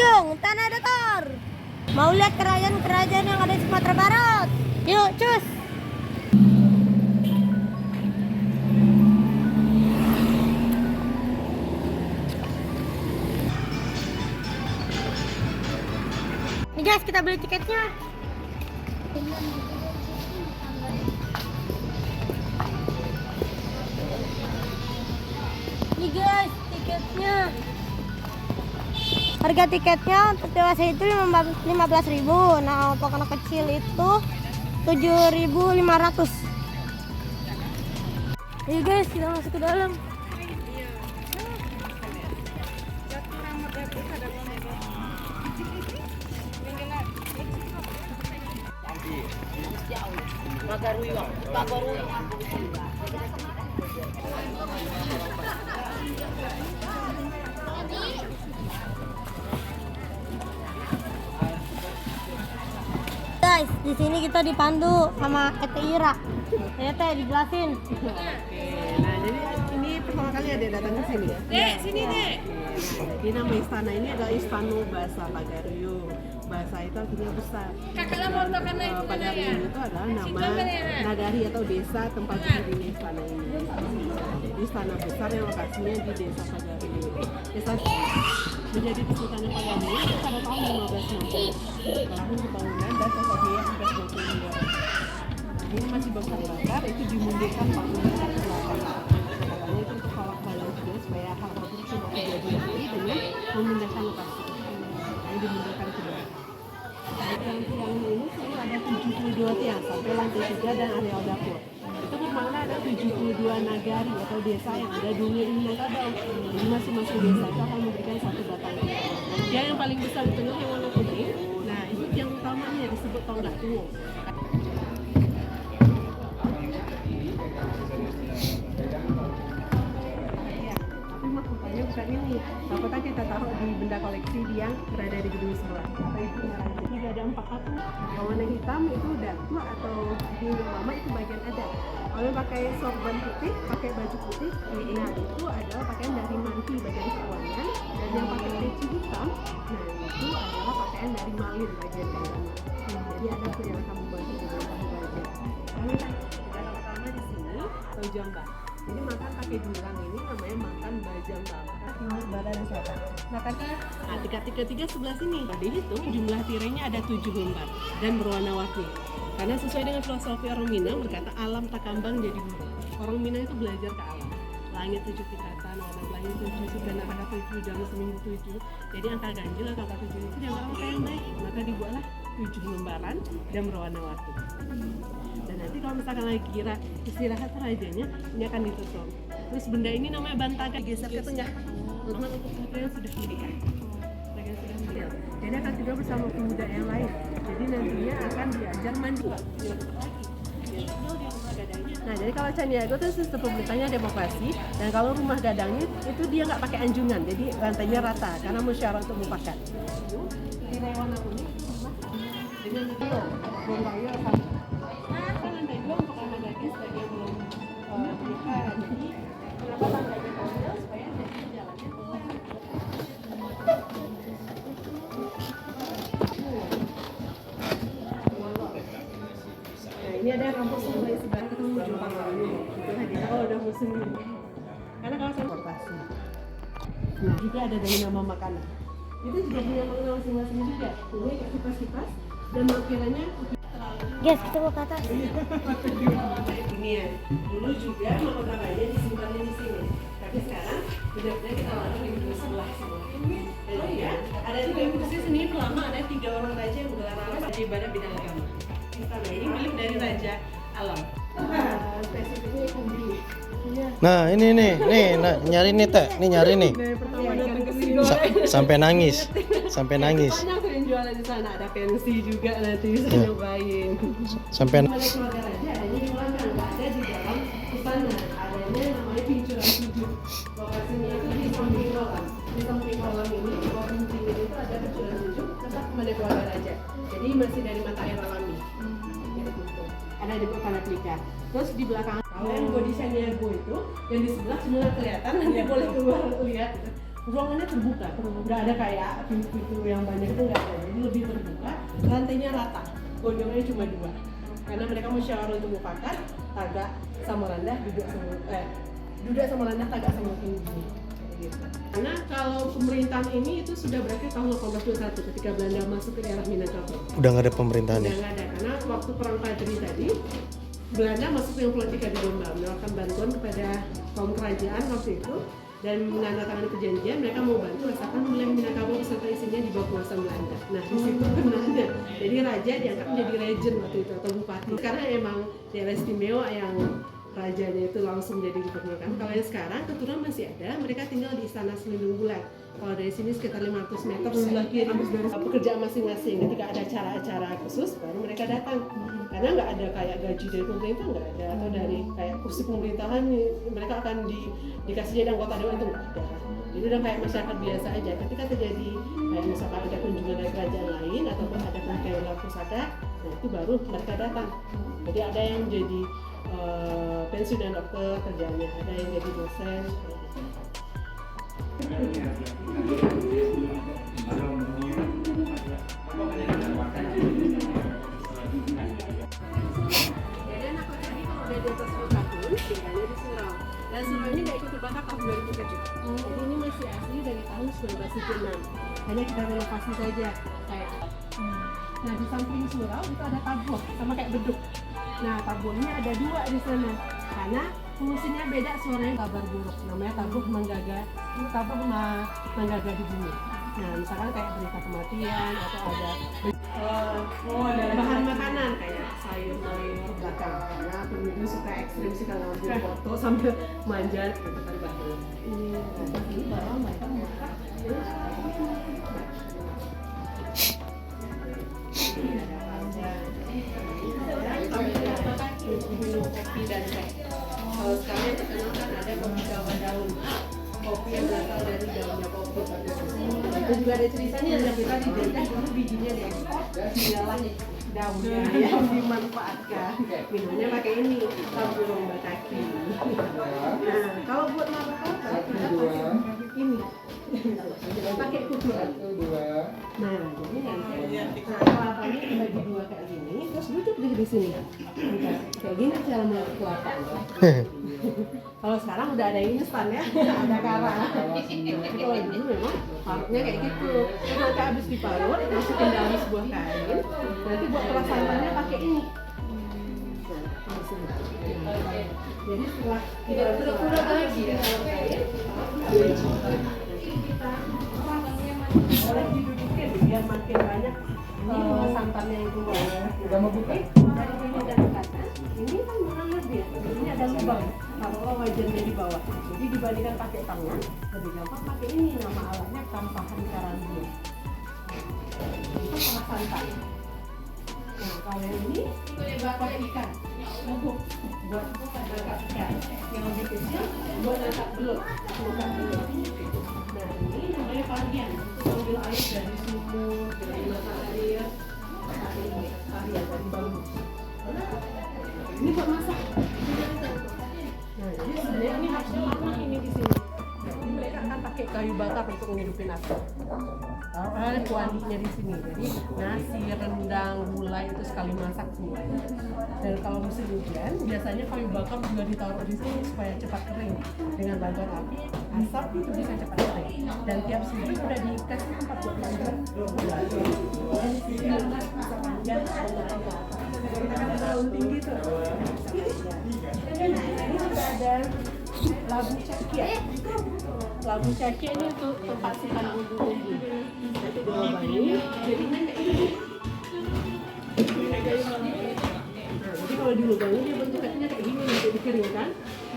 Tanjung Tanah Datar. Mau lihat kerajaan-kerajaan yang ada di Sumatera Barat? Yuk, cus. Nih guys, kita beli tiketnya. Nih guys, tiketnya. Harga tiketnya untuk dewasa itu 15.000. Nah, untuk anak kecil itu 7.500. Ayo guys, kita masuk ke dalam. Guys, di sini kita dipandu sama Ete Ira. Ya Teh, dijelasin. Oke, nah jadi ini pertama kali ada datang ke sini ya? Dek, sini dek. Jadi nama istana ini adalah Istana Bahasa Pagario. Bahasa itu artinya besar. Kakaklah mau makan lagi mana Pagario ya? itu adalah nama nagari atau desa tempat berdirinya istana ini. Jadi istana besar yang lokasinya di desa Pagario. Desa menjadi Kesultanan Pagario itu pada tahun 1560. Tahun kebangunan dan Sosoknya 1922. Ini masih bakar itu dimundurkan Panglima ke belakang. Katanya itu untuk halang juga supaya hal-hal itu tidak terjadi lagi dengan memindahkan lokasi. Ini dimundurkan ke belakang. Tiang-tiang ini selalu ada 72 tiang sampai lantai 3 dan areal dapur. Itu bermakna ada 72 nagari atau desa yang ada di Minangkabau. Jadi masing-masing desa itu akan memberikan satu batang tiang. Tiang yang paling besar di tengah yang warna putih. Nah itu tiang utamanya disebut Tonggak Tuwo. Bukan ini, takutnya kita taruh di benda koleksi yang berada di gedung sebelah. Jadi ada 4 paku. Kalau warna hitam itu datu atau di mama itu bagian ada. Kalau pakai sorban putih, pakai baju putih, nah itu adalah pakaian dari manti bagian keuangan. Dan yang pakai peci hitam, nah itu adalah pakaian dari malin bagian dari. Jadi ada tuh yang kamu baju dengan kamu baju. Kami negara pertama di sini, atau Jamba. Jadi makan pakai jurang ini namanya makan bajamba, makan timur, barat, dan selatan. Makannya, nah tiga sebelah sini. Tadi itu jumlah tirainya ada 7 lembar dan berwarna-warni. Karena sesuai dengan filosofi orang Minang berkata alam tak kambang jadi guru. Orang Minang itu belajar ke alam. Langit 7 tingkatan, warna pelangi 7, suka neraka 7, dalam seminggu 7. Jadi angka ganjil atau angka 7 itu dianggap angka yang baik. Maka dibuatlah 7 lembaran dan berwarna-warni. Dan nanti kalau misalkan lagi kira istirahat rajanya, ini akan ditutup. Terus benda ini namanya bantaga, geser ke tengah. Untuk yang sudah menikah. Mereka yang sudah menikah. Jadi akan tidur bersama pemuda yang lain. Jadi nantinya akan diajar mandi. Nah, jadi kalau Caniago itu sistem pemerintahnya demokrasi, dan kalau rumah gadangnya itu dia nggak pakai anjungan, jadi lantainya rata karena musyawarah untuk mufakat. Tirai warna kuning itu rumah dengan itu bombangnya sama. Lantai 2 untuk anak gadis sebagai belum menikah. Jadi kenapa lantainya kecil supaya jadi jalannya keluar. Nah, ini ada kampus sebelah sebelah ketemu Jepang lalu. Itu hadiah kalau udah musim ini. Karena kalau transportasi. Nah, juga ada dari nama makanan. Itu juga punya makna masing-masing juga. Ini kipas-kipas dan lampirannya. Guys, kita mau ke atas. Ini ya. Dulu juga mahkota raja disimpannya di sini. Tapi sekarang benar-benar kita lakukan di gedung sebelah semua. Dan juga ada 3 kursi sini lama ada 3 orang raja yang menggelar raja ibadah bidang agama. Nah, ini milik dari Raja Alam. Spesifiknya Kumbi. Nah ini nih, nah, nyari nih Teh, nih nyari nih. Dari pertama datang ke sini Sampai nangis, sampai nangis. banyak tuh yang jualan di sana, ada pensi juga nanti bisa nyobain. Sampai Ada keluarga raja, adanya di belakang, nggak ada di dalam istana. Adanya namanya Pincuran 7. Lokasinya itu di samping kolam. Di samping kolam ini, di bawah pintunya itu ada Pincuran 7, tetap kepada keluarga raja. Jadi masih dari mata air alami. Ada di Panaklika. Terus di belakang kalian body Caniago itu yang di sebelah cuma kelihatan, nanti boleh keluar lihat. ruangannya terbuka, nggak ada kayak pintu-pintu yang banyak itu nggak ada, jadi lebih terbuka, lantainya rata, gonjongnya cuma 2, karena mereka musyawarah untuk mufakat, Tagak sama Landah, Duda sama Landah, Tagak sama Tinggi. Gitu. Karena kalau pemerintahan ini itu sudah berakhir tahun 1821 ketika Belanda masuk ke daerah Minangkabau. Udah nggak ada pemerintahannya. Udah nggak ada, karena waktu perang Padri tadi Belanda masuk yang politika di Domba, menawarkan bantuan kepada kaum kerajaan waktu itu dan menandatangani perjanjian mereka mau bantu asalkan wilayah Minangkabau beserta isinya di bawah kuasa Belanda. Nah di situ benarnya, jadi raja diangkat menjadi regent waktu itu atau bupati karena emang daerah istimewa yang rajanya itu langsung jadi gubernur kan. Kalau yang sekarang keturunan masih ada, mereka tinggal di Istana Selindung Bulan. Kalau dari sini sekitar 500 meter sebelah kiri pekerjaan masing-masing. Ketika ada acara-acara khusus baru mereka datang. Karena nggak ada kayak gaji dari pemerintah, nggak ada, atau dari kayak kursi pemerintahan mereka akan dikasih jadi anggota dewan, itu nggak ada. Jadi udah kayak masyarakat biasa aja. Ketika terjadi kayak misalkan ada kunjungan dari kerajaan lain ataupun ada pemerintahan pusaka, nah itu baru mereka datang. Jadi ada yang jadi pensiunan dokter kerjanya, ada yang jadi dosen. Jadi anak kota ini kalau udah di atas 10 tahun tinggalnya di surau. Dan surau ini nggak ikut terbakar tahun 2007. Jadi ini masih asli dari tahun 1976. Hanya kita renovasi saja kayak. Nah di samping surau itu ada tabuh sama kayak beduk. Nah tabuhnya ada 2 di sana karena fungsinya beda, suaranya kabar buruk. Namanya tabuh menggaga di bumi. Nah misalkan kayak berita kematian atau ada bahan makanan kayak sayur-mayur belakang. Karena pengunjung suka ekstrim sih kalau ngambil foto sambil manjat gitu kan bahaya. Ini baru mereka makan. Minum kopi dan teh. Kalau sekarang yang terkenal kan ada kopi daun, kopi yang berasal dari daunnya kopi. Itu juga ada ceritanya, yang kita dijajah dulu bijinya diekspor, dialah daunnya yang dimanfaatkan. Minumnya pakai ini, tabung bataki. Nah, kalau buat martabak kita pakai ini. Pakai kukuran. Nah, jadi nanti kelapanya dibagi 2 kayak gini, terus duduk deh di sini. Kayak gini cara membuat kelapa. Kalau sekarang udah ada instan ya, ada karang. Tapi kalau dulu memang parutnya kayak gitu. Terus nanti habis diparut, masukin dalam sebuah kain. Nanti buat perasantannya pakai ini. Jadi setelah kita kurang lagi ya boleh didudukin biar makin banyak santannya yang keluar. Udah mau buka? Dari sini dan ke atas. Ini kan mengalir dia. Ini ada lubang. Kalau wajannya di bawah. Jadi dibandingkan pakai tangan, lebih gampang pakai ini, nama alatnya kampahan karambia. Itu sama santan. Nah, kalau yang ini pakai ikan. Bubuk buat tangkap ikan. Yang lebih kecil buat tangkap belut. Nah, ini namanya varian. Ambil air dari sumur, dari mata air, varian dari bambu. Ini buat masak. Nah, jadi sebenarnya ini harusnya lama ini di sini. Jadi mereka akan pakai kayu bakar untuk menghidupin api. Ada kualinya di sini. Jadi nasi, rendang, gulai itu sekali masak semua. Dan kalau musim hujan, biasanya kayu bakar juga ditaruh di sini supaya cepat kering. Dengan bantuan api, asap itu bisa cepat kering. Dan tiap sudut udah dikasih tempat buat manjat. Dan sini bisa manjat kita kan terlalu tinggi tuh. Ini juga ada labu cakia. Labu cakia ini untuk tempat simpan bumbu-bumbu. Nanti dilubangi, jadinya kayak ini. Nah, jadi kalau dilubangi dia bentuknya kayak gini nanti dikeringkan.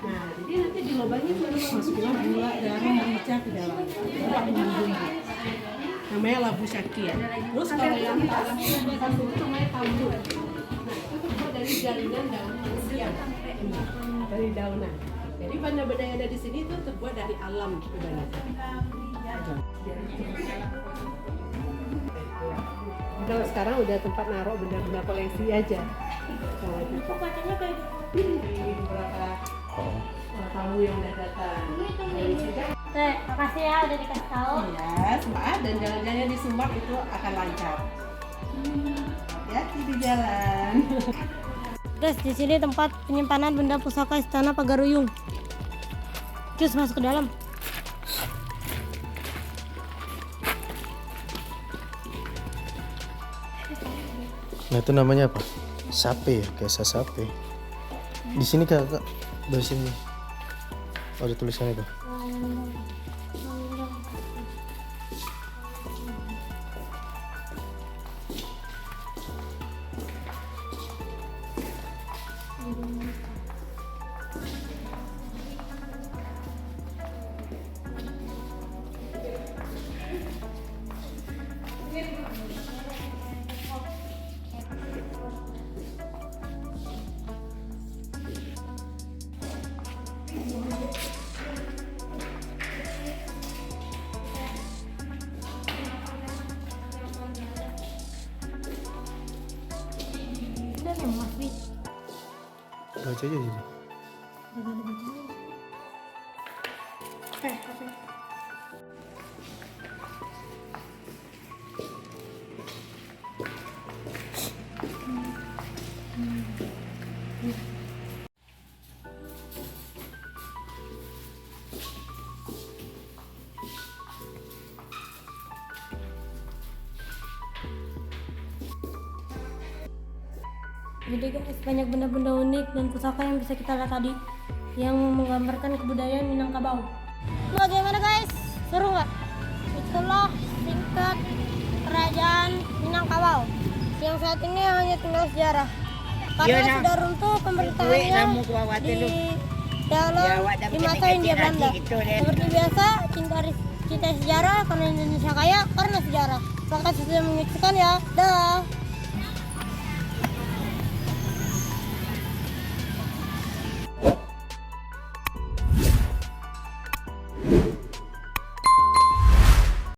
Nah, jadi nanti dilubangi terus masuklah gula, garam, merica ke dalam. Tempat bumbu-bumbu. Namanya labu cakia. Terus kalau yang satu itu namanya tambu. Nah, itu terbuat dari jaringan daun siang. Dari daunan. Jadi benda-benda yang ada di sini itu terbuat dari alam kebanyakan. Kalau sekarang udah tempat naruh benda-benda koleksi aja. Nah, itu kacanya kayak beberapa tamu yang udah datang. Teh, makasih ya udah dikasih tahu. Iya, semangat dan jalan-jalannya di Sumbar itu akan lancar. Hati-hati di jalan. Guys, di sini tempat penyimpanan benda pusaka Istana Pagaruyung. Cus, masuk ke dalam. Nah itu namanya apa? Sape ya, kayak sape. Di sini kak, dari sini. Oh ada tulisannya tuh. Udah nih, Mas Wi. Baca aja sini. Jadi guys, banyak benda-benda unik dan pusaka yang bisa kita lihat tadi yang menggambarkan kebudayaan Minangkabau. Bagaimana guys? Seru nggak? Itulah singkat kerajaan Minangkabau yang saat ini hanya tinggal sejarah. Karena sudah runtuh pemerintahannya di dalam di masa Hindia Belanda. Seperti biasa, cinta sejarah karena Indonesia kaya karena sejarah. Terima kasih sudah menyaksikan ya. Dah.